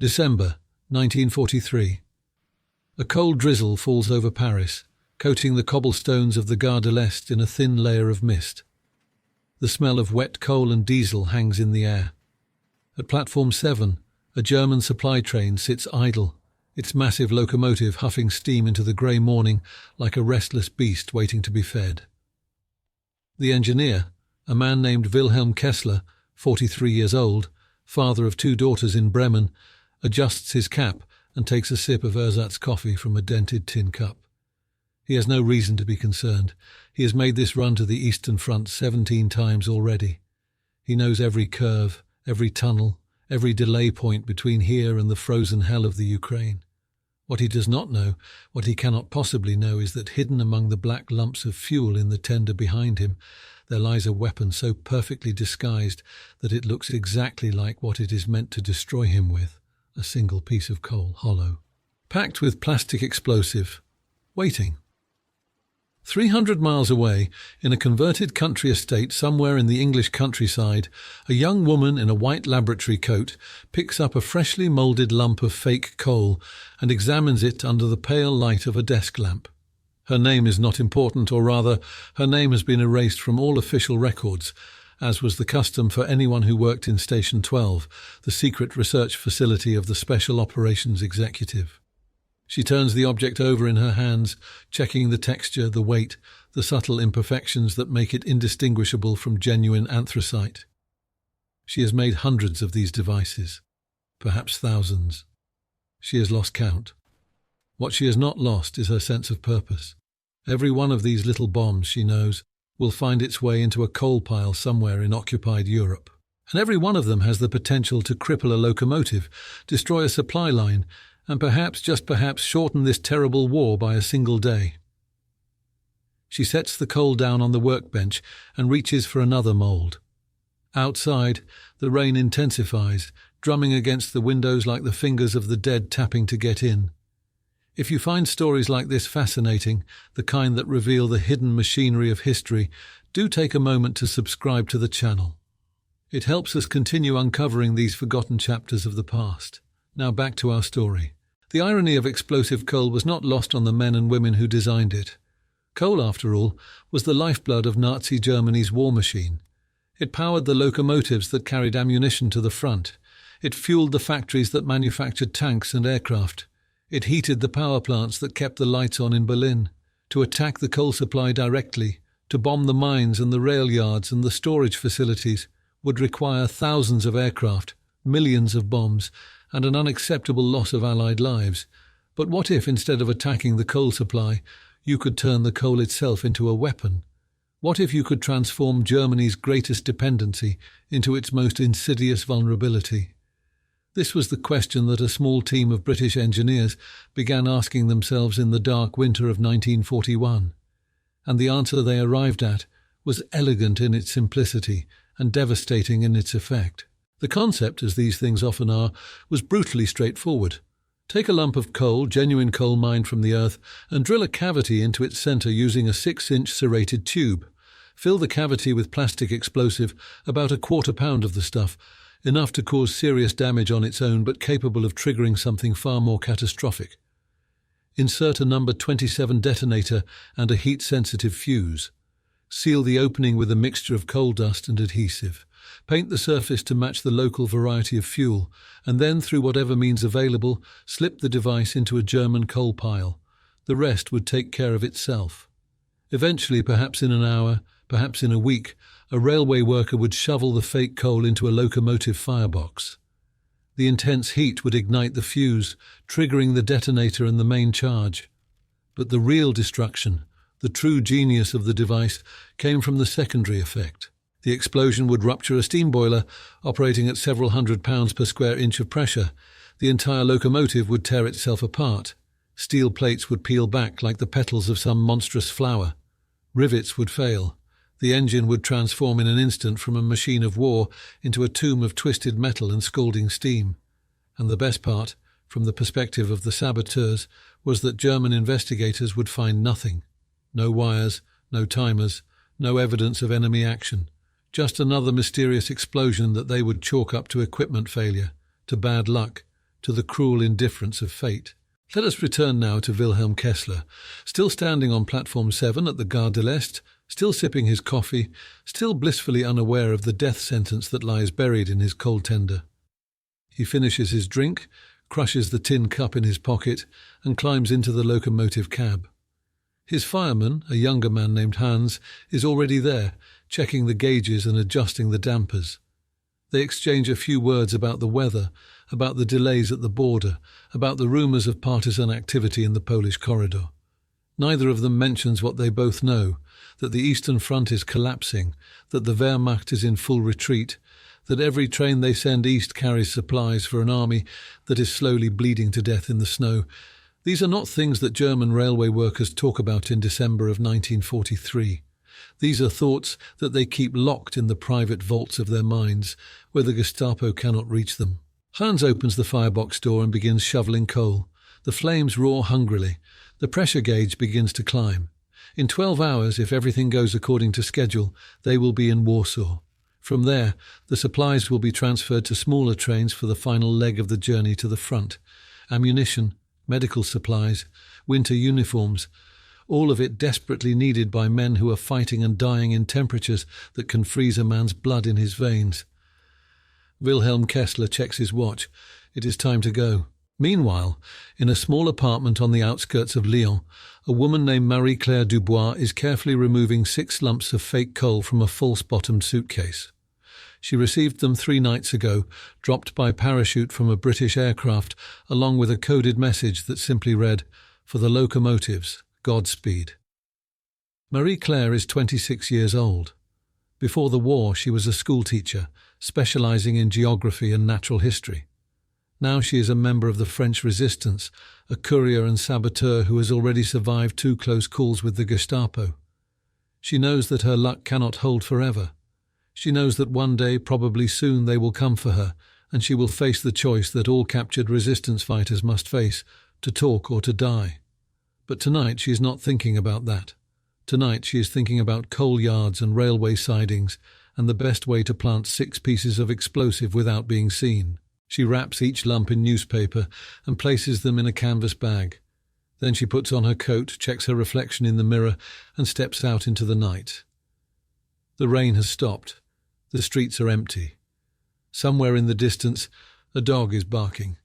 December 1943. A cold drizzle falls over Paris, coating the cobblestones of the Gare de l'Est in a thin layer of mist. The smell of wet coal and diesel hangs in the air. At platform 7, a German supply train sits idle, its massive locomotive huffing steam into the grey morning like a restless beast waiting to be fed. The engineer, a man named Wilhelm Kessler, 43 years old, father of 2 daughters in Bremen, adjusts his cap and takes a sip of ersatz coffee from a dented tin cup. He has no reason to be concerned. He has made this run to the Eastern Front 17 times already. He knows every curve, every tunnel, every delay point between here and the frozen hell of the Ukraine. What he does not know, what he cannot possibly know, is that hidden among the black lumps of fuel in the tender behind him, there lies a weapon so perfectly disguised that it looks exactly like what it is meant to destroy him with, a single piece of coal, hollow, packed with plastic explosive, waiting. 300 miles away, in a converted country estate somewhere in the English countryside, a young woman in a white laboratory coat picks up a freshly moulded lump of fake coal and examines it under the pale light of a desk lamp. Her name is not important, or rather, her name has been erased from all official records, as was the custom for anyone who worked in Station 12, the secret research facility of the Special Operations Executive. She turns the object over in her hands, checking the texture, the weight, the subtle imperfections that make it indistinguishable from genuine anthracite. She has made hundreds of these devices, perhaps thousands. She has lost count. What she has not lost is her sense of purpose. Every one of these little bombs, she knows, will find its way into a coal pile somewhere in occupied Europe. And every one of them has the potential to cripple a locomotive, destroy a supply line, and perhaps, just perhaps, shorten this terrible war by a single day. She sets the coal down on the workbench and reaches for another mould. Outside, the rain intensifies, drumming against the windows like the fingers of the dead tapping to get in. If you find stories like this fascinating, the kind that reveal the hidden machinery of history, do take a moment to subscribe to the channel. It helps us continue uncovering these forgotten chapters of the past. Now back to our story. The irony of explosive coal was not lost on the men and women who designed it. Coal, after all, was the lifeblood of Nazi Germany's war machine. It powered the locomotives that carried ammunition to the front. It fueled the factories that manufactured tanks and aircraft. It heated the power plants that kept the lights on in Berlin. To attack the coal supply directly, to bomb the mines and the rail yards and the storage facilities, would require thousands of aircraft, millions of bombs, and an unacceptable loss of Allied lives. But what if, instead of attacking the coal supply, you could turn the coal itself into a weapon? What if you could transform Germany's greatest dependency into its most insidious vulnerability? This was the question that a small team of British engineers began asking themselves in the dark winter of 1941. And the answer they arrived at was elegant in its simplicity and devastating in its effect. The concept, as these things often are, was brutally straightforward. Take a lump of coal, genuine coal mined from the earth, and drill a cavity into its centre using a 6-inch serrated tube. Fill the cavity with plastic explosive, about a quarter pound of the stuff, enough to cause serious damage on its own but capable of triggering something far more catastrophic. Insert a number 27 detonator and a heat-sensitive fuse. Seal the opening with a mixture of coal dust and adhesive. Paint the surface to match the local variety of fuel, and then, through whatever means available, slip the device into a German coal pile. The rest would take care of itself. Eventually, perhaps in an hour, perhaps in a week, a railway worker would shovel the fake coal into a locomotive firebox. The intense heat would ignite the fuse, triggering the detonator and the main charge. But the real destruction, the true genius of the device, came from the secondary effect. The explosion would rupture a steam boiler operating at several hundred pounds per square inch of pressure. The entire locomotive would tear itself apart. Steel plates would peel back like the petals of some monstrous flower. Rivets would fail. The engine would transform in an instant from a machine of war into a tomb of twisted metal and scalding steam. And the best part, from the perspective of the saboteurs, was that German investigators would find nothing. No wires, no timers, no evidence of enemy action. Just another mysterious explosion that they would chalk up to equipment failure, to bad luck, to the cruel indifference of fate. Let us return now to Wilhelm Kessler, still standing on platform 7 at the Gare de l'Est, still sipping his coffee, still blissfully unaware of the death sentence that lies buried in his coal tender. He finishes his drink, crushes the tin cup in his pocket, and climbs into the locomotive cab. His fireman, a younger man named Hans, is already there, checking the gauges and adjusting the dampers. They exchange a few words about the weather, about the delays at the border, about the rumours of partisan activity in the Polish corridor. Neither of them mentions what they both know, that the Eastern Front is collapsing, that the Wehrmacht is in full retreat, that every train they send east carries supplies for an army that is slowly bleeding to death in the snow. These are not things that German railway workers talk about in December of 1943. These are thoughts that they keep locked in the private vaults of their minds, where the Gestapo cannot reach them. Hans opens the firebox door and begins shoveling coal. The flames roar hungrily. The pressure gauge begins to climb. In 12 hours, if everything goes according to schedule, they will be in Warsaw. From there, the supplies will be transferred to smaller trains for the final leg of the journey to the front. Ammunition, medical supplies, winter uniforms, all of it desperately needed by men who are fighting and dying in temperatures that can freeze a man's blood in his veins. Wilhelm Kessler checks his watch. It is time to go. Meanwhile, in a small apartment on the outskirts of Lyon, a woman named Marie-Claire Dubois is carefully removing 6 lumps of fake coal from a false-bottomed suitcase. She received them 3 nights ago, dropped by parachute from a British aircraft, along with a coded message that simply read, "For the locomotives, Godspeed." Marie-Claire is 26 years old. Before the war, she was a schoolteacher, specializing in geography and natural history. Now she is a member of the French resistance, a courier and saboteur who has already survived 2 close calls with the Gestapo. She knows that her luck cannot hold forever. She knows that one day, probably soon, they will come for her, and she will face the choice that all captured resistance fighters must face, to talk or to die. But tonight she is not thinking about that. Tonight she is thinking about coal yards and railway sidings and the best way to plant 6 pieces of explosive without being seen. She wraps each lump in newspaper and places them in a canvas bag. Then she puts on her coat, checks her reflection in the mirror, and steps out into the night. The rain has stopped. The streets are empty. Somewhere in the distance, a dog is barking.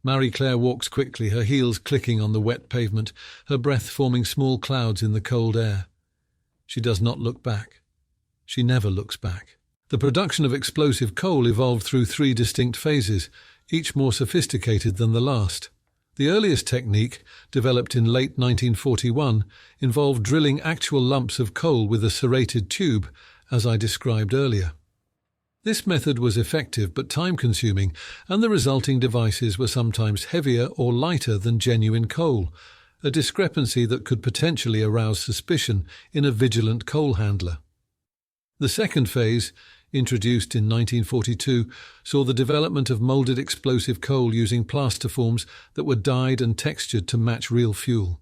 Marie-Claire walks quickly, her heels clicking on the wet pavement, her breath forming small clouds in the cold air. She does not look back. She never looks back. The production of explosive coal evolved through 3 distinct phases, each more sophisticated than the last. The earliest technique, developed in late 1941, involved drilling actual lumps of coal with a serrated tube, as I described earlier. This method was effective but time-consuming, and the resulting devices were sometimes heavier or lighter than genuine coal, a discrepancy that could potentially arouse suspicion in a vigilant coal handler. The second phase, introduced in 1942, saw the development of moulded explosive coal using plastiforms that were dyed and textured to match real fuel.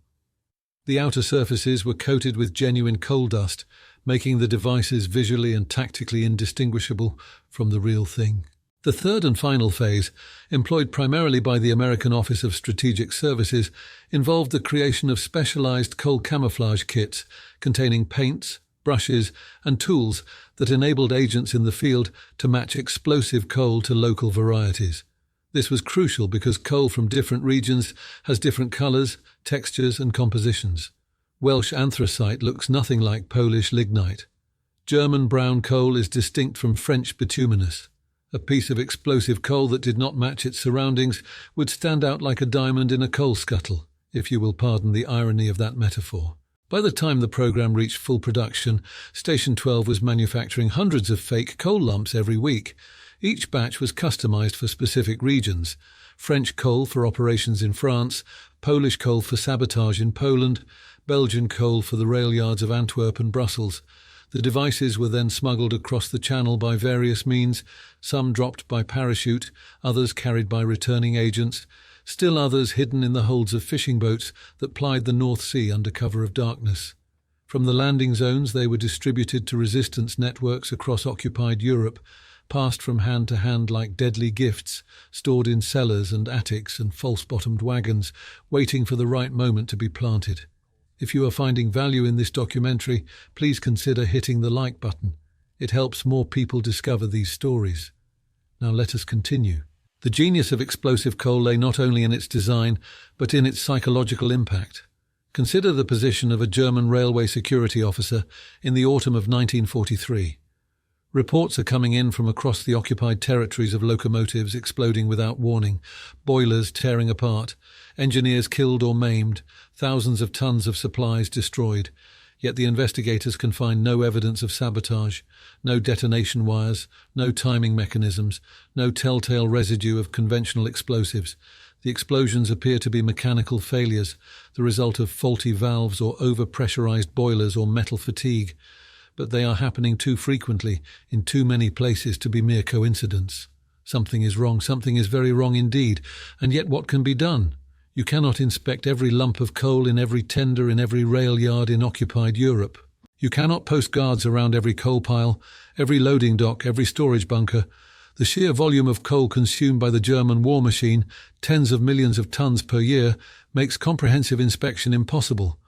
The outer surfaces were coated with genuine coal dust, making the devices visually and tactically indistinguishable from the real thing. The third and final phase, employed primarily by the American Office of Strategic Services, involved the creation of specialized coal camouflage kits containing paints, brushes, and tools that enabled agents in the field to match explosive coal to local varieties. This was crucial because coal from different regions has different colors, textures, and compositions. Welsh anthracite looks nothing like Polish lignite. German brown coal is distinct from French bituminous. A piece of explosive coal that did not match its surroundings would stand out like a diamond in a coal scuttle, if you will pardon the irony of that metaphor. By the time the program reached full production, Station 12 was manufacturing hundreds of fake coal lumps every week. Each batch was customized for specific regions: French coal for operations in France, Polish coal for sabotage in Poland, Belgian coal for the rail yards of Antwerp and Brussels. The devices were then smuggled across the Channel by various means, some dropped by parachute, others carried by returning agents, still others hidden in the holds of fishing boats that plied the North Sea under cover of darkness. From the landing zones they were distributed to resistance networks across occupied Europe, passed from hand to hand like deadly gifts, stored in cellars and attics and false-bottomed wagons, waiting for the right moment to be planted. If you are finding value in this documentary, please consider hitting the like button. It helps more people discover these stories. Now let us continue. The genius of explosive coal lay not only in its design, but in its psychological impact. Consider the position of a German railway security officer in the autumn of 1943. Reports are coming in from across the occupied territories of locomotives exploding without warning, boilers tearing apart, engineers killed or maimed, thousands of tons of supplies destroyed. Yet the investigators can find no evidence of sabotage, no detonation wires, no timing mechanisms, no telltale residue of conventional explosives. The explosions appear to be mechanical failures, the result of faulty valves or over-pressurized boilers or metal fatigue. But they are happening too frequently, in too many places to be mere coincidence. Something is wrong, something is very wrong indeed, and yet what can be done? You cannot inspect every lump of coal in every tender in every rail yard in occupied Europe. You cannot post guards around every coal pile, every loading dock, every storage bunker. The sheer volume of coal consumed by the German war machine, tens of millions of tons per year, makes comprehensive inspection impossible.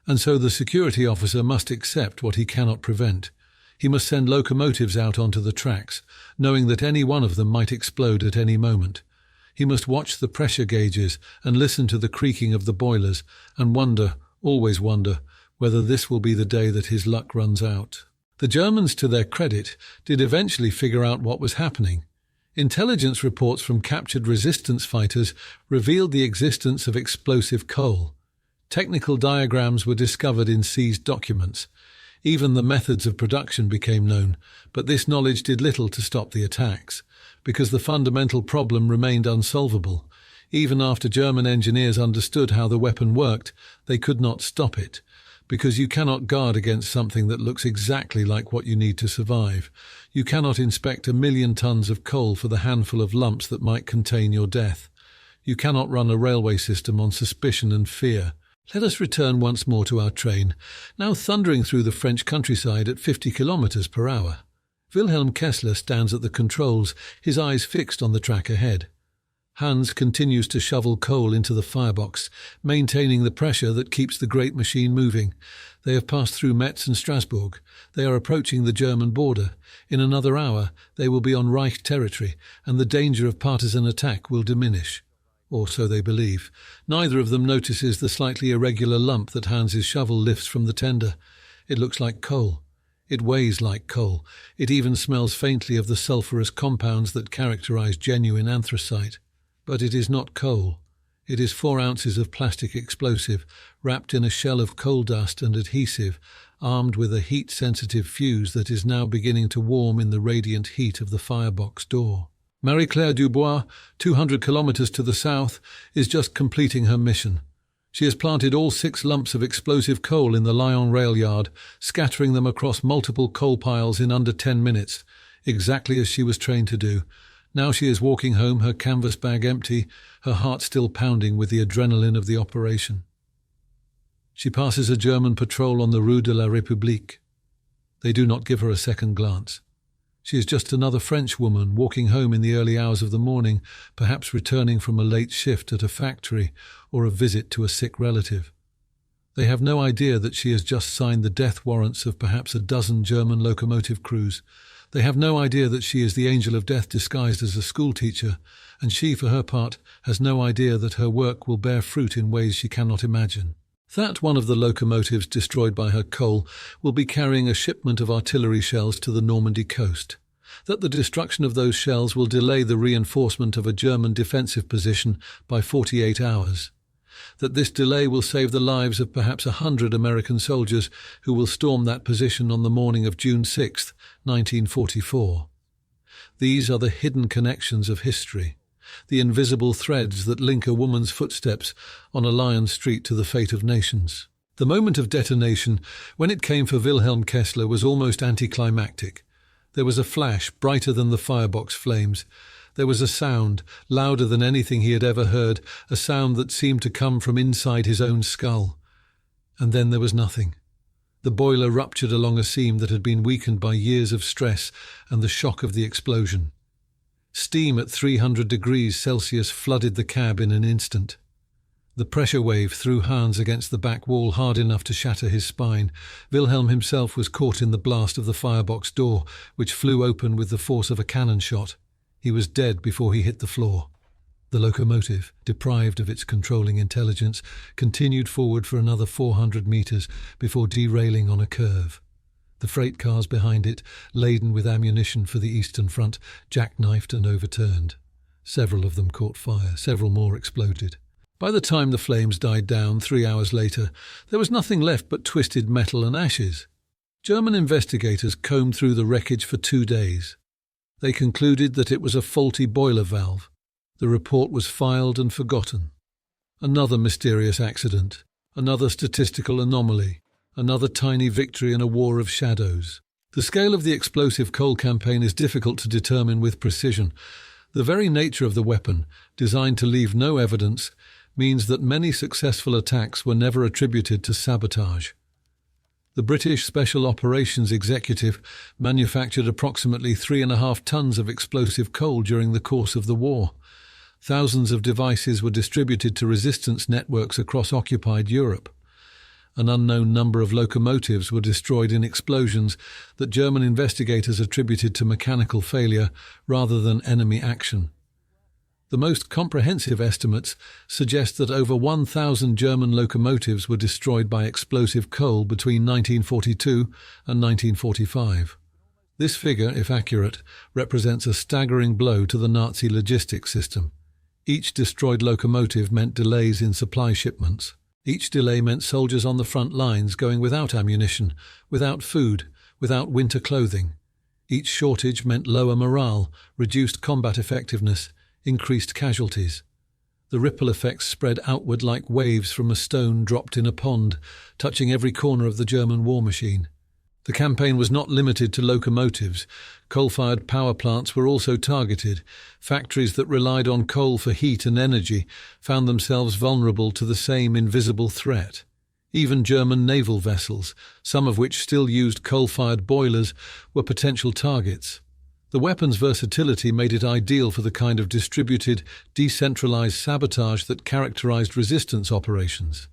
And so the security officer must accept what he cannot prevent. He must send locomotives out onto the tracks, knowing that any one of them might explode at any moment. He must watch the pressure gauges and listen to the creaking of the boilers and wonder, always wonder, whether this will be the day that his luck runs out. The Germans, to their credit, did eventually figure out what was happening. Intelligence reports from captured resistance fighters revealed the existence of explosive coal. Technical diagrams were discovered in seized documents. Even the methods of production became known, but this knowledge did little to stop the attacks, because the fundamental problem remained unsolvable. Even after German engineers understood how the weapon worked, they could not stop it, because you cannot guard against something that looks exactly like what you need to survive. You cannot inspect 1 million tons of coal for the handful of lumps that might contain your death. You cannot run a railway system on suspicion and fear. Let us return once more to our train, now thundering through the French countryside at 50 kilometers per hour. Wilhelm Kessler stands at the controls, his eyes fixed on the track ahead. Hans continues to shovel coal into the firebox, maintaining the pressure that keeps the great machine moving. They have passed through Metz and Strasbourg. They are approaching the German border. In another hour, they will be on Reich territory, and the danger of partisan attack will diminish. Or so they believe. Neither of them notices the slightly irregular lump that Hans's shovel lifts from the tender. It looks like coal. It weighs like coal. It even smells faintly of the sulphurous compounds that characterize genuine anthracite. But it is not coal. It is 4 ounces of plastic explosive, wrapped in a shell of coal dust and adhesive, armed with a heat-sensitive fuse that is now beginning to warm in the radiant heat of the firebox door. Marie-Claire Dubois, 200 kilometers to the south, is just completing her mission. She has planted all 6 lumps of explosive coal in the Lyon rail yard, scattering them across multiple coal piles in under 10 minutes, exactly as she was trained to do. Now she is walking home, her canvas bag empty, her heart still pounding with the adrenaline of the operation. She passes a German patrol on the Rue de la République. They do not give her a second glance. She is just another French woman walking home in the early hours of the morning, perhaps returning from a late shift at a factory or a visit to a sick relative. They have no idea that she has just signed the death warrants of perhaps a dozen German locomotive crews. They have no idea that she is the angel of death disguised as a schoolteacher, and she, for her part, has no idea that her work will bear fruit in ways she cannot imagine. That one of the locomotives destroyed by her coal will be carrying a shipment of artillery shells to the Normandy coast. That the destruction of those shells will delay the reinforcement of a German defensive position by 48 hours. That this delay will save the lives of perhaps 100 American soldiers who will storm that position on the morning of June 6, 1944. These are the hidden connections of history, the invisible threads that link a woman's footsteps on a Lyon street to the fate of nations. The moment of detonation, when it came for Wilhelm Kessler, was almost anticlimactic. There was a flash brighter than the firebox flames. There was a sound, louder than anything he had ever heard, a sound that seemed to come from inside his own skull. And then there was nothing. The boiler ruptured along a seam that had been weakened by years of stress and the shock of the explosion. Steam at 300 degrees Celsius flooded the cab in an instant. The pressure wave threw Hans against the back wall hard enough to shatter his spine. Wilhelm himself was caught in the blast of the firebox door, which flew open with the force of a cannon shot. He was dead before he hit the floor. The locomotive, deprived of its controlling intelligence, continued forward for another 400 meters before derailing on a curve. The freight cars behind it, laden with ammunition for the Eastern Front, jackknifed and overturned. Several of them caught fire, several more exploded. By the time the flames died down 3 hours later, there was nothing left but twisted metal and ashes. German investigators combed through the wreckage for 2 days. They concluded that it was a faulty boiler valve. The report was filed and forgotten. Another mysterious accident, another statistical anomaly, another tiny victory in a war of shadows. The scale of the explosive coal campaign is difficult to determine with precision. The very nature of the weapon, designed to leave no evidence, means that many successful attacks were never attributed to sabotage. The British Special Operations Executive manufactured approximately 3.5 tons of explosive coal during the course of the war. Thousands of devices were distributed to resistance networks across occupied Europe. An unknown number of locomotives were destroyed in explosions that German investigators attributed to mechanical failure rather than enemy action. The most comprehensive estimates suggest that over 1,000 German locomotives were destroyed by explosive coal between 1942 and 1945. This figure, if accurate, represents a staggering blow to the Nazi logistics system. Each destroyed locomotive meant delays in supply shipments. Each delay meant soldiers on the front lines going without ammunition, without food, without winter clothing. Each shortage meant lower morale, reduced combat effectiveness, increased casualties. The ripple effects spread outward like waves from a stone dropped in a pond, touching every corner of the German war machine. The campaign was not limited to locomotives. Coal-fired power plants were also targeted. Factories that relied on coal for heat and energy found themselves vulnerable to the same invisible threat. Even German naval vessels, some of which still used coal-fired boilers, were potential targets. The weapon's versatility made it ideal for the kind of distributed, decentralized sabotage that characterized resistance operations.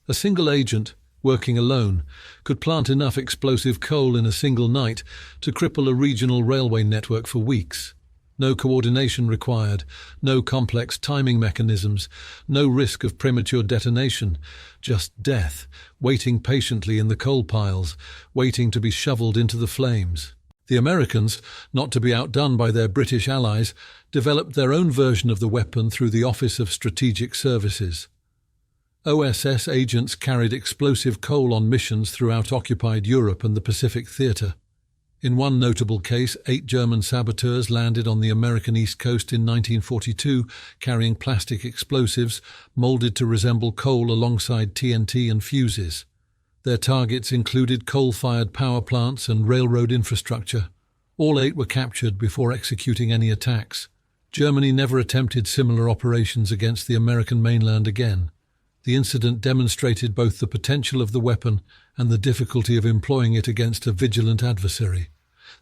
A single agent, working alone, could plant enough explosive coal in a single night to cripple a regional railway network for weeks. No coordination required, no complex timing mechanisms, no risk of premature detonation, just death, waiting patiently in the coal piles, waiting to be shoveled into the flames. The Americans, not to be outdone by their British allies, developed their own version of the weapon through the Office of Strategic Services. OSS agents carried explosive coal on missions throughout occupied Europe and the Pacific Theatre. In one notable case, 8 German saboteurs landed on the American East Coast in 1942 carrying plastic explosives molded to resemble coal alongside TNT and fuses. Their targets included coal-fired power plants and railroad infrastructure. All 8 were captured before executing any attacks. Germany never attempted similar operations against the American mainland again. The incident demonstrated both the potential of the weapon and the difficulty of employing it against a vigilant adversary.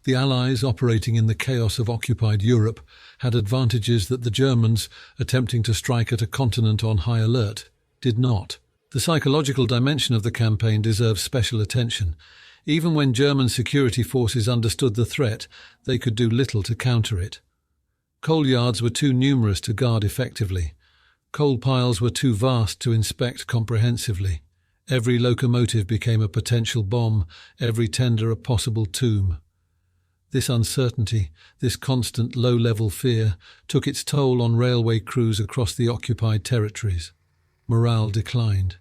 The Allies, operating in the chaos of occupied Europe, had advantages that the Germans, attempting to strike at a continent on high alert, did not. The psychological dimension of the campaign deserves special attention. Even when German security forces understood the threat, they could do little to counter it. Coal yards were too numerous to guard effectively. Coal piles were too vast to inspect comprehensively. Every locomotive became a potential bomb, every tender a possible tomb. This uncertainty, this constant low-level fear, took its toll on railway crews across the occupied territories. Morale declined.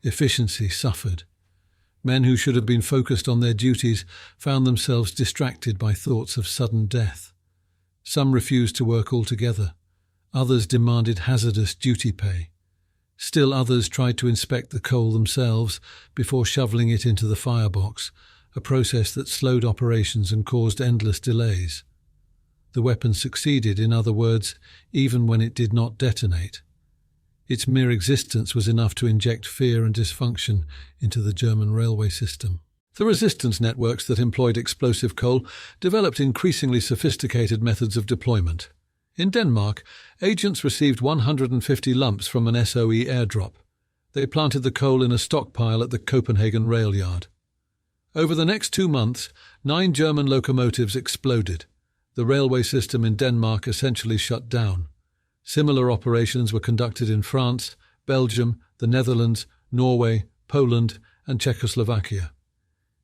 Efficiency suffered. Men who should have been focused on their duties found themselves distracted by thoughts of sudden death. Some refused to work altogether. Others demanded hazardous duty pay. Still others tried to inspect the coal themselves before shoveling it into the firebox, a process that slowed operations and caused endless delays. The weapon succeeded, in other words, even when it did not detonate. Its mere existence was enough to inject fear and dysfunction into the German railway system. The resistance networks that employed explosive coal developed increasingly sophisticated methods of deployment. In Denmark, agents received 150 lumps from an SOE airdrop. They planted the coal in a stockpile at the Copenhagen rail yard. Over the next 2 months, 9 German locomotives exploded. The railway system in Denmark essentially shut down. Similar operations were conducted in France, Belgium, the Netherlands, Norway, Poland, and Czechoslovakia.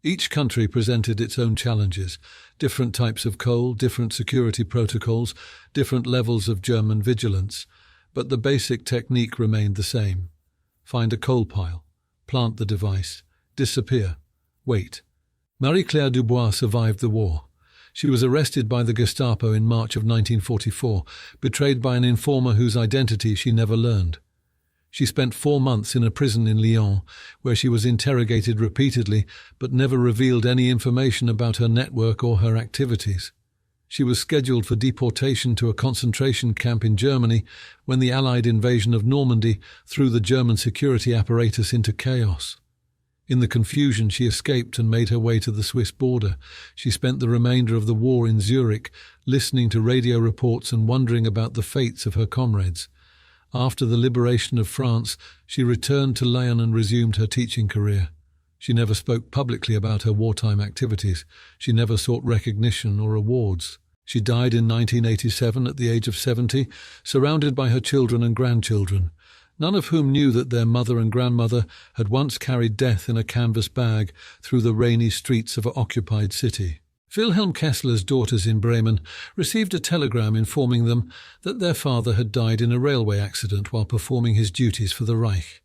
Each country presented its own challenges: different types of coal, different security protocols, different levels of German vigilance, but the basic technique remained the same. Find a coal pile, plant the device, disappear, wait. Marie-Claire Dubois survived the war. She was arrested by the Gestapo in March of 1944, betrayed by an informer whose identity she never learned. She spent 4 months in a prison in Lyon, where she was interrogated repeatedly but never revealed any information about her network or her activities. She was scheduled for deportation to a concentration camp in Germany when the Allied invasion of Normandy threw the German security apparatus into chaos. In the confusion, she escaped and made her way to the Swiss border. She spent the remainder of the war in Zurich, listening to radio reports and wondering about the fates of her comrades. After the liberation of France, she returned to Lyon and resumed her teaching career. She never spoke publicly about her wartime activities. She never sought recognition or awards. She died in 1987 at the age of 70, surrounded by her children and grandchildren, none of whom knew that their mother and grandmother had once carried death in a canvas bag through the rainy streets of an occupied city. Wilhelm Kessler's daughters in Bremen received a telegram informing them that their father had died in a railway accident while performing his duties for the Reich.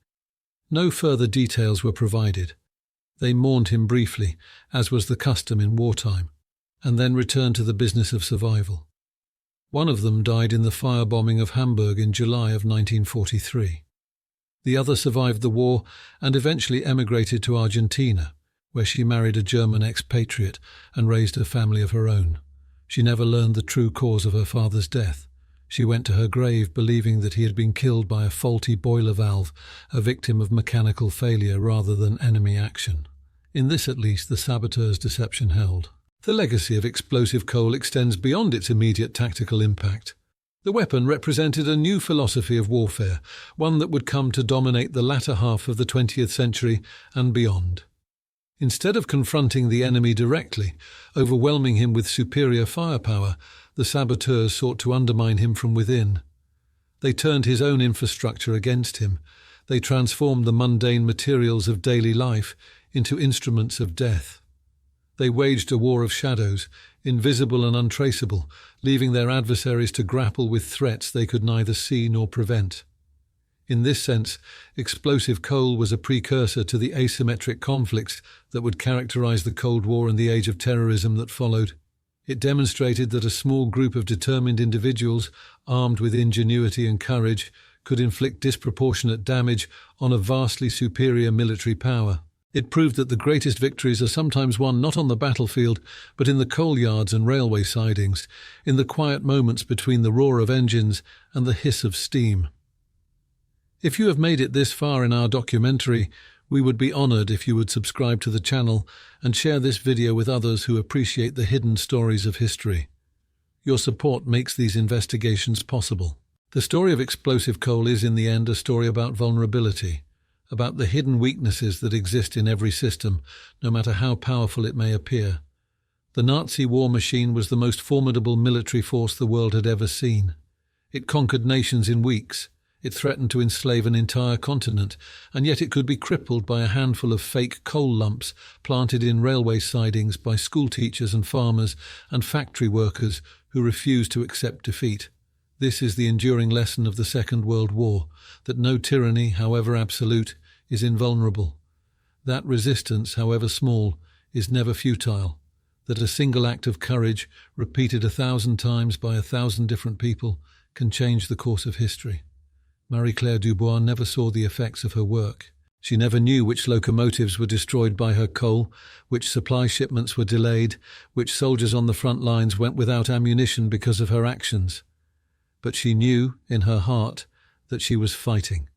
No further details were provided. They mourned him briefly, as was the custom in wartime, and then returned to the business of survival. One of them died in the firebombing of Hamburg in July of 1943. The other survived the war and eventually emigrated to Argentina, where she married a German expatriate and raised a family of her own. She never learned the true cause of her father's death. She went to her grave believing that he had been killed by a faulty boiler valve, a victim of mechanical failure rather than enemy action. In this at least the saboteur's deception held. The legacy of explosive coal extends beyond its immediate tactical impact. The weapon represented a new philosophy of warfare, one that would come to dominate the latter half of the 20th century and beyond. Instead of confronting the enemy directly, overwhelming him with superior firepower, the saboteurs sought to undermine him from within. They turned his own infrastructure against him. They transformed the mundane materials of daily life into instruments of death. They waged a war of shadows, invisible and untraceable, leaving their adversaries to grapple with threats they could neither see nor prevent. In this sense, explosive coal was a precursor to the asymmetric conflicts that would characterize the Cold War and the age of terrorism that followed. It demonstrated that a small group of determined individuals, armed with ingenuity and courage, could inflict disproportionate damage on a vastly superior military power. It proved that the greatest victories are sometimes won not on the battlefield, but in the coal yards and railway sidings, in the quiet moments between the roar of engines and the hiss of steam. If you have made it this far in our documentary, we would be honored if you would subscribe to the channel and share this video with others who appreciate the hidden stories of history. Your support makes these investigations possible. The story of explosive coal is, in the end, a story about vulnerability, about the hidden weaknesses that exist in every system, no matter how powerful it may appear. The Nazi war machine was the most formidable military force the world had ever seen. It conquered nations in weeks. It threatened to enslave an entire continent, and yet it could be crippled by a handful of fake coal lumps planted in railway sidings by school teachers and farmers and factory workers who refused to accept defeat. This is the enduring lesson of the Second World War, that no tyranny, however absolute, is invulnerable. That resistance, however small, is never futile. That a single act of courage, repeated 1,000 times by 1,000 different people, can change the course of history. Marie-Claire Dubois never saw the effects of her work. She never knew which locomotives were destroyed by her coal, which supply shipments were delayed, which soldiers on the front lines went without ammunition because of her actions. But she knew, in her heart, that she was fighting,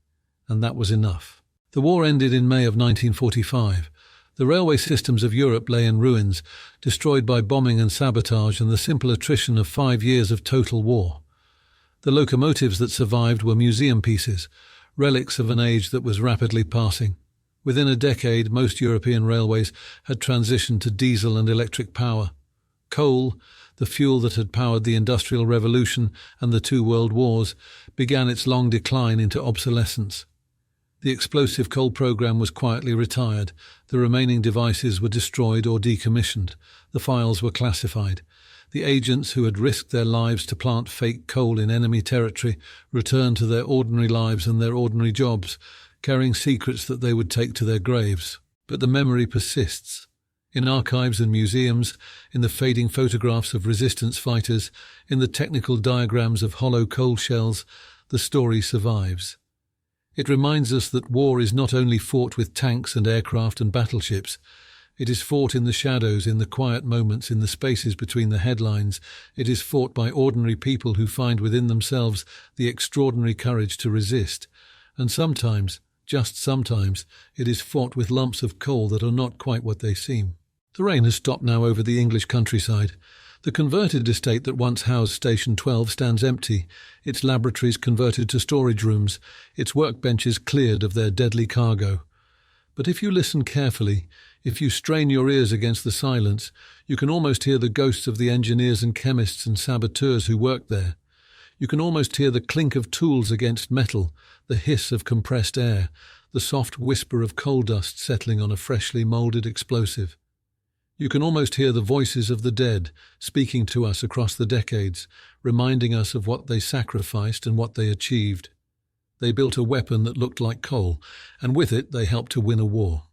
and that was enough. The war ended in May of 1945. The railway systems of Europe lay in ruins, destroyed by bombing and sabotage and the simple attrition of 5 years of total war. The locomotives that survived were museum pieces, relics of an age that was rapidly passing. Within a decade, most European railways had transitioned to diesel and electric power. Coal, the fuel that had powered the Industrial Revolution and the 2 world wars, began its long decline into obsolescence. The explosive coal program was quietly retired. The remaining devices were destroyed or decommissioned. The files were classified. The agents who had risked their lives to plant fake coal in enemy territory returned to their ordinary lives and their ordinary jobs, carrying secrets that they would take to their graves. But the memory persists. In archives and museums, in the fading photographs of resistance fighters, in the technical diagrams of hollow coal shells, the story survives. It reminds us that war is not only fought with tanks and aircraft and battleships. It is fought in the shadows, in the quiet moments, in the spaces between the headlines. It is fought by ordinary people who find within themselves the extraordinary courage to resist. And sometimes, just sometimes, it is fought with lumps of coal that are not quite what they seem. The rain has stopped now over the English countryside. The converted estate that once housed Station 12 stands empty, its laboratories converted to storage rooms, its workbenches cleared of their deadly cargo. But if you listen carefully, if you strain your ears against the silence, you can almost hear the ghosts of the engineers and chemists and saboteurs who worked there. You can almost hear the clink of tools against metal, the hiss of compressed air, the soft whisper of coal dust settling on a freshly moulded explosive. You can almost hear the voices of the dead speaking to us across the decades, reminding us of what they sacrificed and what they achieved. They built a weapon that looked like coal, and with it they helped to win a war.